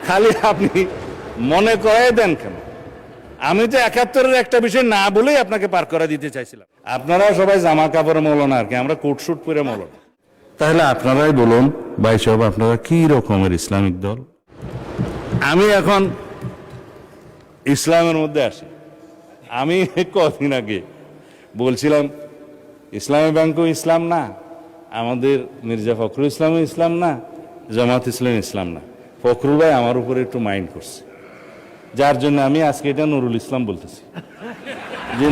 খালি আপনি মনে করাই দেন কেন? আমি তো 71-এর একটা বিষয় না বলেই আপনাকে পার করে দিতে চাইছিলাম। আপনারা সবাই জামা কাপড়ে মৌলানা আর কি, আমরা কোট শুট পরে মৌলানা। তাহলে আপনারাই বলুন ভাই সাহেব, আপনারা কি রকমের ইসলামিক দল? আমি এখন ইসলামের মধ্যে আসি। আমি কদিন আগে বলছিলাম ইসলামী ব্যাংকও ইসলাম না, আমাদের মির্জা ফখরুল ইসলামও ইসলাম না, জামাত ইসলাম ইসলাম না। ফখরুল ভাই আমার উপরে একটু মাইন্ড করছে, যার জন্য আমি আজকে এটা নুরুল ইসলাম বলতেছি, যে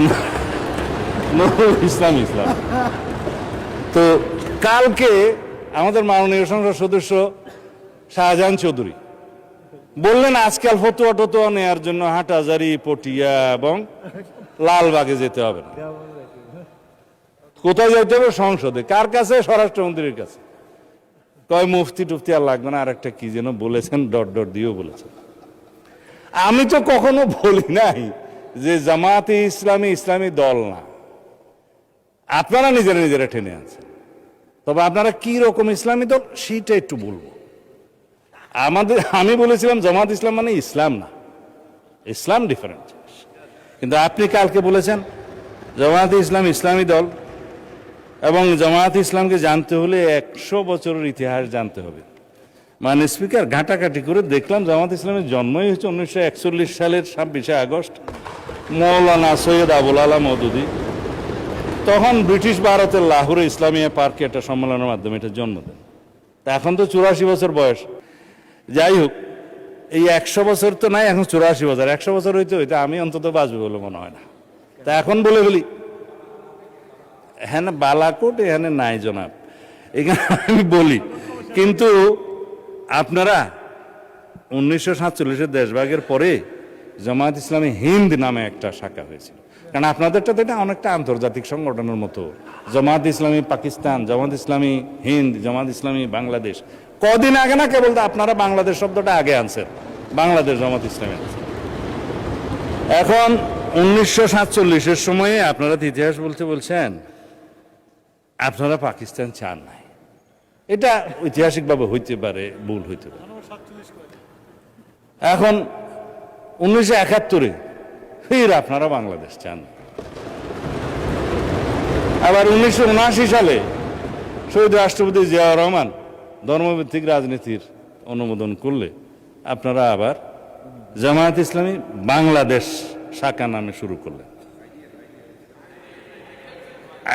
নুরুল ইসলাম ইসলাম। তো কালকে আমাদের মাননীয় সংসদ সদস্য শাহজাহান চৌধুরী বললেন আজকাল ফতুয়া টতুয়া নেওয়ার জন্য হাটহাজারী, পটিয়া এবং লালবাগে যেতে হবে না। কোথায় যেতে হবে? সংসদে। কার কাছে? স্বরাষ্ট্রমন্ত্রীর কাছে। কয় মুফতি টুফতি আর লাগবে না, আর একটা কি যেন বলেছেন, ডট ডট দিয়েও বলেছেন। আমি তো কখনো বলি নাই যে জামাতে ইসলামী ইসলামী দল না, আপনারা নিজেরা নিজেরা টেনে আনছেন। তবে আপনারা কি রকম ইসলামী দল সেটা একটু বলবো। আমি বলেছিলাম জামাত ইসলাম মানে ইসলাম না, ইসলাম ডিফারেন্ট। কিন্তু আপনি কালকে বলেছেন জামাত ইসলাম ইসলামী দল, এবং জামাত ইসলামকে জানতে হলে 100 বছরের ইতিহাস জানতে হবে। মানে স্পিকার, ঘাটাঘাটি করে দেখলাম জামাত ইসলামের জন্মই হচ্ছে 1941 সালের 26শে আগস্ট, মৌলানা সৈয়দ আবুল আলা মওদুদী তখন ব্রিটিশ ভারতের লাহোরে ইসলামিয়া পার্কে একটা সম্মেলনের মাধ্যমে এটা জন্ম দেন। তা এখন তো 84 বছর বয়স। যাই হোক, এই 100 বছর তো নাই, এখন 84 বছর। 100 বছর হইতে হইতে আমি অন্তত বাঁচবে বলে মনে হয় না। তা এখন বলে বলি হ্যাঁ বালাকোট এখানে নাই জনাব, এখানে আমি বলি। কিন্তু আপনারা 1947-এর দেশভাগের পরে জামাত ইসলামী হিন্দ নামে একটা শাখা হয়েছিল, কারণ আপনাদেরটা তো এটা অনেকটা আন্তর্জাতিক সংগঠনের মতো। জামাত ইসলামী পাকিস্তান, জামাত ইসলামী হিন্দ, জামাত ইসলামী বাংলাদেশ। কদিন আগে না কেবল আপনারা বাংলাদেশ শব্দটা আগে আনছেন, বাংলাদেশ জামাত ইসলামী। এখন 1947-এর সময়ে আপনারা ইতিহাস বলছেন আপনারা পাকিস্তান চান নাই। এটা ঐতিহাসিকভাবে হইতে পারে, ভুল হইতে পারে। এখন 1971-এ ফির আপনারা বাংলাদেশ চান। আবার 1979 সালে শহীদ রাষ্ট্রপতি জিয়াউর রহমান ধর্মভিত্তিক রাজনীতির অনুমোদন করলে আপনারা আবার জামায়াত ইসলামী বাংলাদেশ শাখা নামে শুরু করলেন।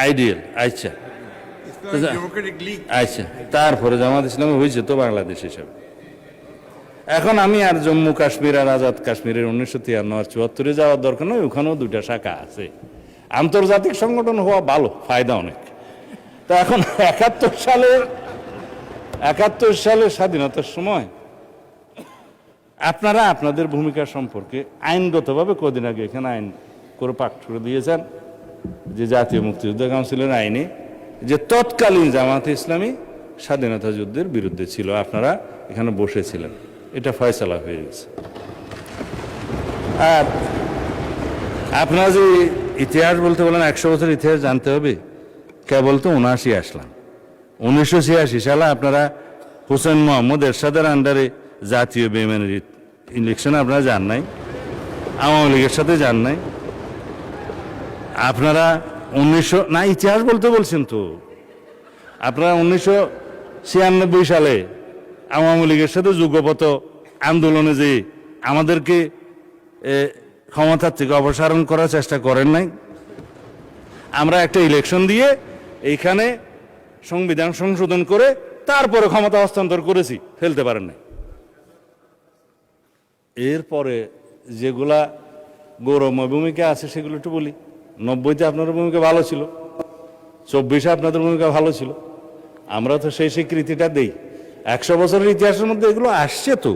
আইডিয়াল, আচ্ছা আচ্ছা, তারপরে জামাত ইসলামী হয়েছে তো বাংলাদেশ হিসাবে। এখন আমি আর জম্মু কাশ্মীর আর আজাদ কাশ্মীরের 1953 আর 74-এ যাওয়ার দরকার নয়, ওখানেও 2টা শাখা আছে। আন্তর্জাতিক সংগঠন হওয়া ভালো, ফায়দা অনেক। তা এখন 71 সালের স্বাধীনতার সময় আপনারা আপনাদের ভূমিকা সম্পর্কে আইনগতভাবে কদিন আগে এখানে আইন করে পাঠ করে দিয়েছেন যে জাতীয় মুক্তিযুদ্ধ কাউন্সিলের আইনে যে তৎকালীন জামাতে ইসলামী স্বাধীনতা যুদ্ধের বিরুদ্ধে ছিল, আপনারা এখানে বসেছিলেন, এটা ফয়সালা হয়ে গেছে। আর আপনারা যে ইতিহাস বলতে বলেন 100 বছর ইতিহাস জানতে হবে, কেবল তো 79 আসলাম। 1986 সালে আপনারা হোসেন মোহাম্মদ এরশাদের আন্ডারে জাতীয় বেইমানির ইলেকশনে আপনারা যান নাই, আওয়ামী লীগের সাথে যান নাই। আপনারা 1900 না, ইতিহাস বলতে বলছেন তো, আপনারা 1996 সালে আওয়ামী লীগের সাথে যুগপথ আন্দোলনে যে আমাদেরকে ক্ষমতার থেকে অপসারণ করার চেষ্টা করেন নাই। আমরা একটা ইলেকশন দিয়ে এইখানে সংবিধান সংশোধন করে তারপরে ক্ষমতা হস্তান্তর করেছি, ফেলতে পারেন নাই। এরপরে যেগুলা গৌরবময় ভূমিকা আছে সেগুলো একটু বলি। 90-তে আপনাদের ভূমিকা ভালো ছিল, 24-এ আপনাদের ভূমিকা ভালো ছিল, আমরা তো সেই স্বীকৃতিটা দেই। 100 বছরের ইতিহাসের মধ্যে এগুলো আসছে তো।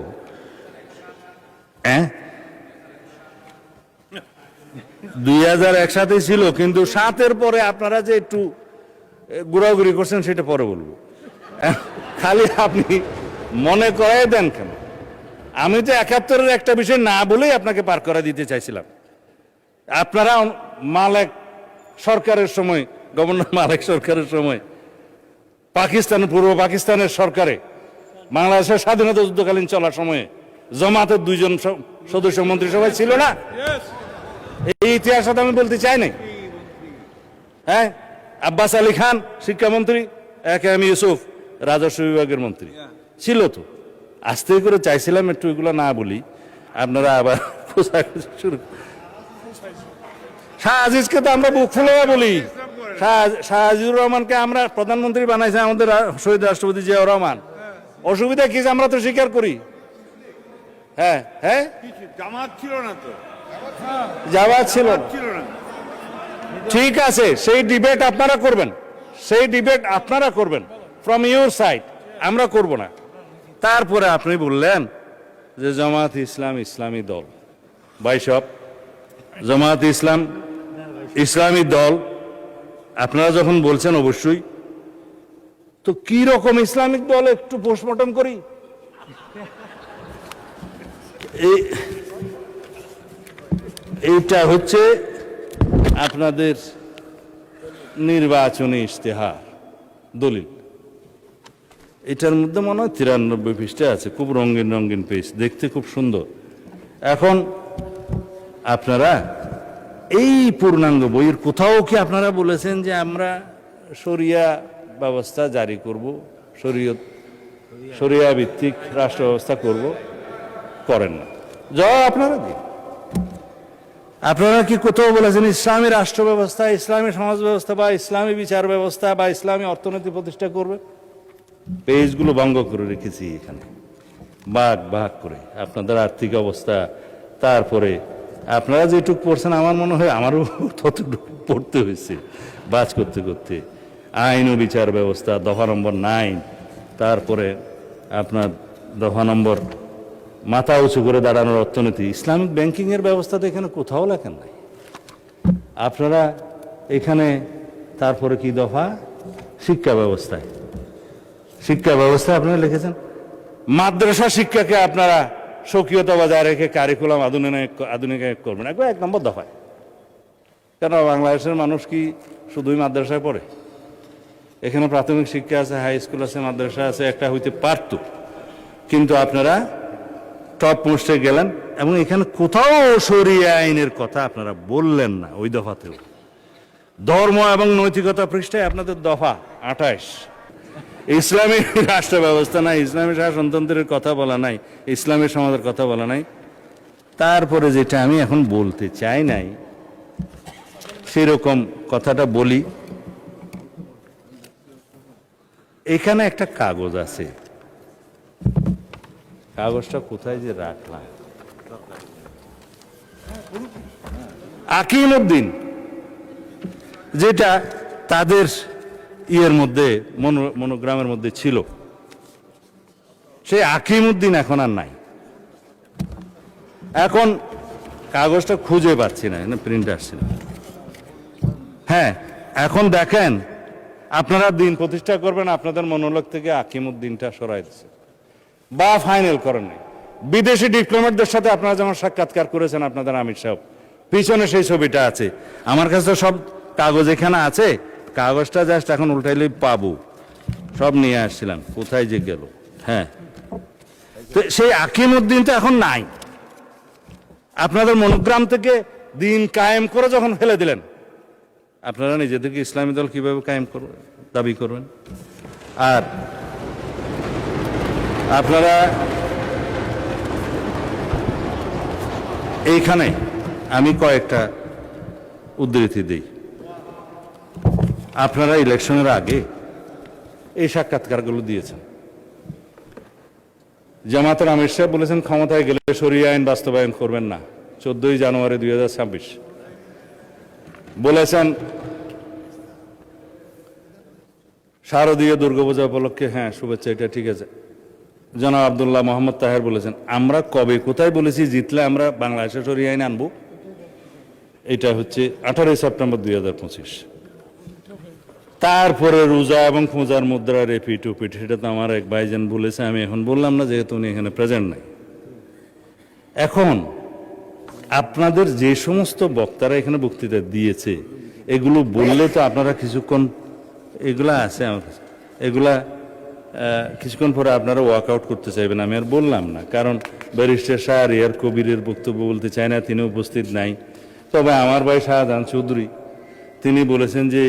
হ্যাঁ, 2000 একসাথে ছিল, কিন্তু 7-এর পরে আপনারা যে একটু ঘোরাঘুরি করছেন সেটা পরে বলবো। খালি আপনি মনে করাই দেন কেন? আমি তো 71-এর একটা বিষয় না বলেই আপনাকে পার করে দিতে চাইছিলাম। আপনারা মালেক সরকারের সময়, গভর্নর মালেক সরকারের সময়, পাকিস্তান, পূর্ব পাকিস্তানের সরকারে বাংলাদেশের স্বাধীনতা যুদ্ধকালীন চলার সময়ে জামাতের 2 জন সদস্য মন্ত্রিসভায় ছিল না? এই ইতিহাস আমি বলতে চাই না। হ্যাঁ, আব্বাস আলী খান শিক্ষামন্ত্রী, এম ইউসুফ রাজস্ব বিভাগের মন্ত্রী ছিল। তো আস্তে করে চাইছিলাম একটু এগুলো না বলি, আপনারা আবার শুরু। শাহ আজিজকে তো আমরা বুক ফুলে বলি, শাহ আজিজুর রহমানকে আমরা প্রধানমন্ত্রী বানাইছে আমাদের শহীদ রাষ্ট্রপতি জিয়াউর রহমান। অসুবিধা কি, আমরা তো স্বীকার করি। হ্যাঁ হ্যাঁ, জামাত ছিল না তো, জামাত ছিল না। ছিল না। ঠিক আছে, সেই ডিবেট আপনারা করবেন, সেই ডিবেট আপনারা করবেন ফ্রম ইউর সাইড, আমরা করব না। তারপরে আপনি বললেন যে জামাত ইসলাম ইসলামী দল। ভাই সব জামাত ইসলাম ইসলামী দল আপনারা যখন বলছেন, অবশ্যই তো কি রকম ইসলামিক দল একটু পোস্টমর্টম করি। এইটা হচ্ছে আপনাদের নির্বাচনী ইশতেহার দলিল। এটার মধ্যে মনে হয় 93 পৃষ্ঠা আছে, খুব রঙিন রঙিন পেজ, দেখতে খুব সুন্দর। এখন আপনারা এই পূর্ণাঙ্গ বইয়ের কোথাও কি আপনারা বলেছেন যে আমরা শরিয়া ব্যবস্থা জারি করব, শরিয়া ভিত্তিক রাষ্ট্র ব্যবস্থা করব? করেন না। জবাব আপনারা দিন। আপনারা কি কোথাও বলেছেন ইসলামী রাষ্ট্র ব্যবস্থা, ইসলামী সমাজ ব্যবস্থা বা ইসলামী বিচার ব্যবস্থা বা ইসলামী অর্থনীতি প্রতিষ্ঠা করবে? পেজগুলো ভঙ্গ করে রেখেছি এখানে, ভাগ ভাগ করে আপনাদের আর্থিক অবস্থা। তারপরে আপনারা যেটুকু পড়ছেন, আমার মনে হয় আমারও ততটুকু পড়তে হয়েছে বাজ করতে করতে। আইন ও বিচার ব্যবস্থা দফা নম্বর 9, তারপরে আপনার দফা নম্বর মাথা উঁচু করে দাঁড়ানোর অর্থনীতি, ইসলামিক ব্যাংকিংয়ের ব্যবস্থা তো এখানে কোথাও লেখেন নাই আপনারা। এখানে তারপরে কি দফা, শিক্ষা ব্যবস্থায়, শিক্ষা ব্যবস্থায় আপনারা লিখেছেন মাদ্রাসা শিক্ষাকে আপনারা স্বকীয়তা বজায় রেখে কারিকুলাম আধুনিকায়ন করবেন, একবার 1 নম্বর দফায়। কেন বাংলাদেশের মানুষ কি শুধুই মাদ্রাসায় পড়ে? এখানে প্রাথমিক শিক্ষা আছে, হাই স্কুল আছে, মাদ্রাসা আছে, একটা হইতে পারত। কিন্তু আপনারা টপ পোস্টে গেলেন এবং এখানে কোথাও শরিয়া আইনের কথা আপনারা বললেন না। ওই দফাতেও ধর্ম এবং নৈতিকতা পৃষ্ঠায় আপনাদের দফা 28, ইসলামী রাষ্ট্র ব্যবস্থা নাই, ইসলামী শাসনতন্ত্রের কথা বলা নাই, ইসলামী সমাজের কথা বলা নাই। তারপরে যেটা আমি এখন বলতে চাই নাই সেরকম কথাটা বলি। এখানে একটা কাগজ আছে, কাগজটা কোথায় যে রাখলাম, আকিমউদ্দিন, যেটা তাদের ইয়ের মধ্যে মনোগ্রামের মধ্যে ছিল, সেই আকিমউদ্দিন এখন আর নাই। এখন কাগজটা খুঁজে পাচ্ছি না, প্রিন্ট আসছে না। হ্যাঁ, এখন দেখেন আপনারা দিন প্রতিষ্ঠা করবেন, আপনাদের মনোলগ থেকে আকিমউদ্দিনটা সরাই দিচ্ছে বা ফাইনাল করেন নাই। বিদেশি ডিপ্লোম্যাটদের সাথে আপনারা যেমন সাক্ষাৎকার করেছেন আপনাদের আমির সাহেব, পিছনে সেই ছবিটা আছে। আমার কাছে তো সব কাগজ এখানে আছে, কাগজটা জাস্ট এখন উল্টাইলেই পাবো। সব নিয়ে আসছিলাম, কোথায় যে গেল। হ্যাঁ, তো সেই আকিমউদ্দিনটা এখন নাই। আপনাদের মনোগ্রাম থেকে দিন কায়েম করে যখন ফেলে দিলেন, আপনারা নিজেদেরকে ইসলামী দল কিভাবে কায়েম করবেন, দাবি করবেন? আর আপনারা এইখানে আমি কয়েকটা উদ্ধৃতি দিই। আপনারা ইলেকশনের আগে এই সাক্ষাৎকারগুলো দিয়েছেন। জামাতের আমির সাহেব বলেছেন ক্ষমতায় গেলে শরিয়া আইন বাস্তবায়ন করবেন না, 14 জানুয়ারি 2026। বলেছেন শারদীয় দুর্গাপূজা উপলক্ষে, হ্যাঁ শুভেচ্ছা, এটা ঠিক আছে। জনাব আব্দুল্লাহ মোহাম্মদ তাহের বলেছেন আমরা কবে কোথায় বলেছি জিতলে আমরা বাংলাদেশে শরিয়া আইন আনবো? এটা হচ্ছে 18 সেপ্টেম্বর 2025। তারপরে রোজা এবং পূজার মুদ্রা রেপিট উপিট, সেটা তো আমার এক ভাইজান বলেছে, আমি এখন বললাম না যেহেতু উনি এখানে প্রেজেন্ট নাই। এখন আপনাদের যে সমস্ত বক্তারা এখানে বক্তৃতা দিয়েছে এগুলো বললে তো আপনারা কিছুক্ষণ, এগুলা আছে আমার কাছে, এগুলা কিছুক্ষণ পরে আপনারা ওয়াকআউট করতে চাইবেন, আমি আর বললাম না, কারণ ব্যারিস্টার শাহরিয়ার কবিরের বক্তব্য বলতে চায় না, তিনি উপস্থিত নাই। তবে আমার ভাই শাহজাহান চৌধুরী তিনি বলেছেন যে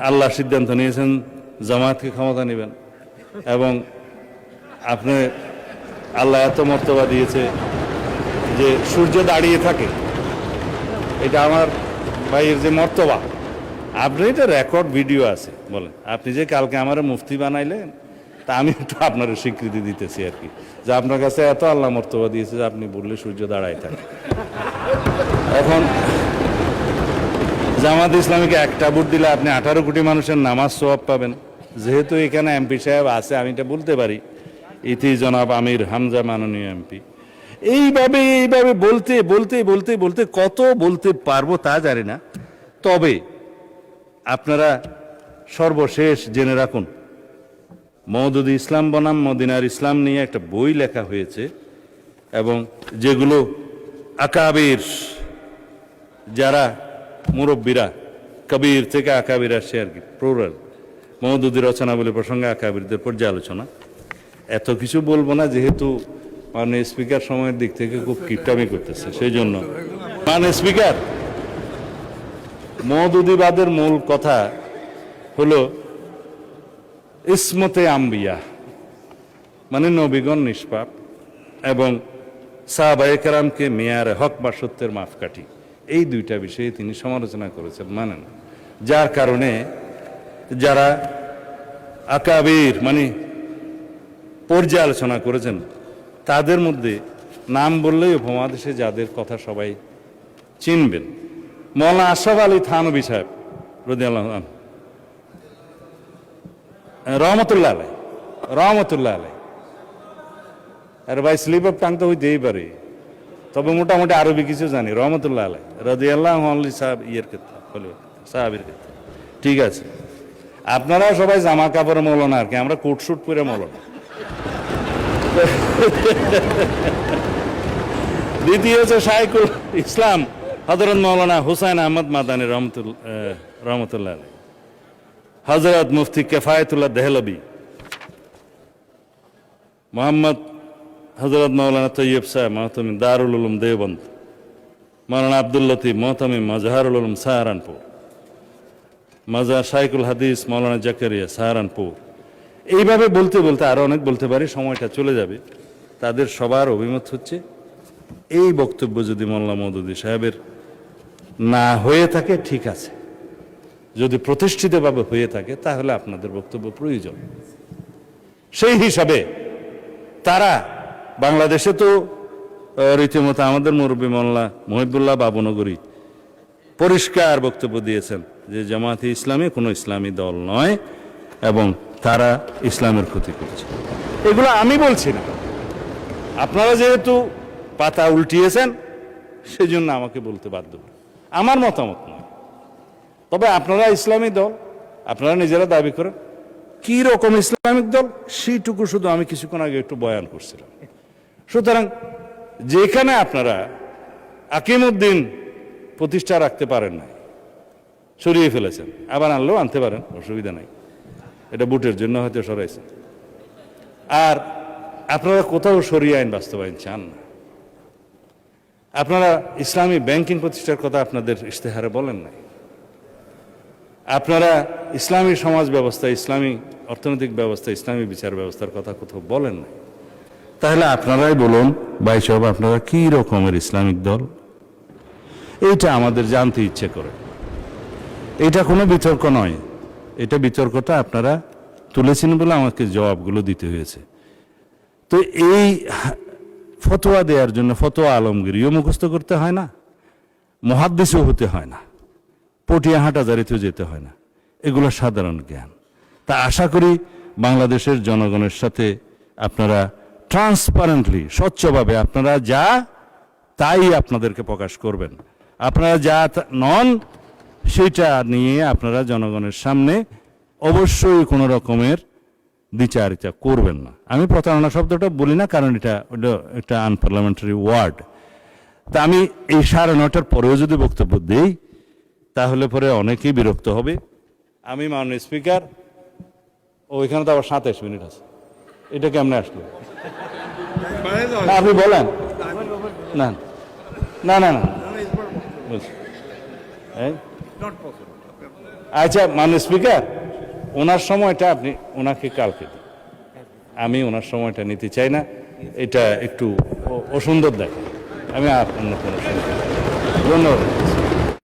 আল্লাহ সিদ্ধান্ত নিয়েছেন জামায়াতকে ক্ষমতা নেবেন, এবং আপনি আল্লাহ এত মর্তবা দিয়েছে যে সূর্য দাঁড়িয়ে থাকে, এটা আমার ভাইয়ের যে মর্তবা। আপনি এটা রেকর্ড ভিডিও আছে, বলেন আপনি যে কালকে আমার মুফতি বানাইলেন, তা আমি একটু আপনার স্বীকৃতি দিতেছি আর কি, যে আপনার কাছে এত আল্লাহ মর্তবা দিয়েছে যে আপনি বললে সূর্য দাঁড়ায় থাকে। এখন জামাত ইসলামীকে একটা ভোট দিলে আপনি 18 কোটি মানুষের নামাজ সওয়াব পাবেন। যেহেতু এখানে এমপি সাহেব আছে, আমি এটা বলতে পারি, ইতি জনাব আমির হামজা মাননীয় এমপি। এইভাবে বলতে বলতে বলতে বলতে কত বলতে পারবো তা জানি না। তবে আপনারা সর্বশেষ জেনে রাখুন, মওদুদি ইসলাম বনাম মদিনার ইসলাম নিয়ে একটা বই লেখা হয়েছে, এবং যেগুলো আকাবির যারা মুরব্বীরা, কবির থেকে আকাবির আসে আর কি, প্লুরাল, মওদুদি রচনাবলী প্রসঙ্গে আকাবিরদের পর্যালোচনা। এত কিছু বলবো না, যেহেতু মাননীয় স্পিকার সময়ের দিক থেকে খুব কিপটামি করতেছে, সেই জন্য। মাননীয় স্পিকার, মওদুদিবাদের মূল কথা হলো ইসমতে আম্বিয়া, মানে নবীগণ নিষ্পাপ, এবং সাহাবায়ে কেরামকে মেয়ারে হক বা সত্যের মাপকাঠি, এই দুইটা বিষয়ে তিনি সমালোচনা করেছেন, মানেন। যার কারণে যারা আকাবির মানে পর্যালোচনা করেছেন, তাদের মধ্যে নাম বললেই উপমহাদেশে যাদের কথা সবাই চিনবেন, মৌলানা আশরাফ আলী থানভী সাহেব রাদিয়াল্লাহু আনহু, রহমতুল্লাহ আলাই, রহমতুল্লাহ আলাই। আরে ভাই, স্লিপ অফ টাং তো হইতেই পারে, তবে মোটামুটি আরবি কিছু জানি। রহমতুল্লাহ আলাই রাদিয়াল্লাহু আনহু সাহেব ইয়ের ক্ষেত্রে, সাহাবীর ক্ষেত্রে, ঠিক আছে। আপনারা সবাই জামা কাপড়ে মৌলানা আর কি, আমরা কোট শুট পরে মৌলানা। দ্বিতীয় হচ্ছে শাইখুল ইসলাম হযরত মৌলানা হুসাইন আহমদ মাদানী রহমতুল্লাহ আলাই, হযরত মুফতি কিফায়াতুল্লাহ দেহলভী, মোহাম্মদ হযরত মৌলানা তৈয়ব সাহেব মহতমিম দারুল উলুম দেওবন্দ, মৌলানা আব্দুল লতিফ মহতমিম মাজহারুল উলুম সাহারানপুর, মাজার শাইখুল হাদিস মৌলানা জাকারিয়া সাহারানপুর। এইভাবে বলতে বলতে আরো অনেক বলতে পারি, সময়টা চলে যাবে। তাদের সবার অভিমত হচ্ছে, এই বক্তব্য যদি মোল্লা মওদুদি সাহেবের না হয়ে থাকে ঠিক আছে, যদি প্রতিষ্ঠিতভাবে হয়ে থাকে তাহলে আপনাদের বক্তব্য প্রয়োজন। সেই হিসাবে তারা বাংলাদেশে তো রীতিমতো আমাদের মুরব্বী মোল্লা মহিবুল্লাহ বাবুনগরী পরিষ্কার বক্তব্য দিয়েছেন যে জামায়াতে ইসলামী কোনো ইসলামী দল নয়, এবং তারা ইসলামের ক্ষতি করছে। এগুলো আমি বলছি না, আপনারা যেহেতু পাতা উল্টিয়েছেন সেজন্য আমাকে বলতে বাধ্য, আমার মতামত নয়। তবে আপনারা ইসলামী দল, আপনারা নিজেরা দাবি করেন, কি রকম ইসলামিক দল সেইটুকু শুধু আমি কিছুক্ষণ আগে একটু বয়ান করছিলাম। সুতরাং যেখানে আপনারা আকিমউদ্দিন প্রতিষ্ঠা রাখতে পারেন না, সরিয়ে ফেলেছেন, আবার আনলেও আনতে পারেন, অসুবিধা নাই, এটা বুটের জন্য হয়তো সরাইছেন। আর আপনারা কোথাও সরিয়ে আইন বাস্তবায়ন চান না। আপনারা ইসলামী ব্যাংকিং প্রতিষ্ঠার কথা আপনাদের ইশতেহারে বলেন নাই। আপনারা ইসলামী সমাজ ব্যবস্থা, ইসলামী অর্থনৈতিক ব্যবস্থা, ইসলামী বিচার ব্যবস্থার কথা কোথাও বলেন নাই। তাহলে আপনারাই বলুন ভাই সাহেব, আপনারা কি রকমের ইসলামিক দল? এইটা আমাদের জানতে ইচ্ছে করে। এটা কোনো বিতর্ক নয়, এটা বিতর্কটা আপনারা তুলেছেন বলে আমাকে জবাবগুলো দিতে হয়েছে। তো এই ফতোয়া দেওয়ার জন্য ফতোয়া আলমগীরিও মুখস্থ করতে হয় না, মুহাদ্দিসও হতে হয় না, পটিয়া হাটাজারিতেও যেতে হয় না, এগুলো সাধারণ জ্ঞান। তা আশা করি বাংলাদেশের জনগণের সাথে আপনারা ট্রান্সপারেন্টলি, স্বচ্ছভাবে আপনারা যা তাই আপনাদেরকে প্রকাশ করবেন। আপনারা যা নন সেটা নিয়ে আপনারা জনগণের সামনে অবশ্যই কোনো রকমের দ্বিচারিতা করবেন না। আমি প্রতারণা শব্দটা বলি না, কারণ এটা একটা আনপার্লামেন্টারি ওয়ার্ড। তা আমি এই 9:30 পরেও যদি বক্তব্য দেই তাহলে পরে অনেকেই বিরক্ত হবে। আমি মাননীয় স্পিকার ওইখানে তো আবার 27 মিনিট আছে, এটা কেমনে আসলো? বাড়াই দাও। না, আপনি বলেন। না না না না বলছি। এই? Not possible. আচ্ছা, মাননীয় স্পিকার, ওনার সময়টা আপনি ওনাকে কালকে দিন। আমি ওনার সময়টা নিতে চাই না, এটা একটু অসুন্দর দেখে। আমি আর অন্য কোনো সময়, ধন্যবাদ।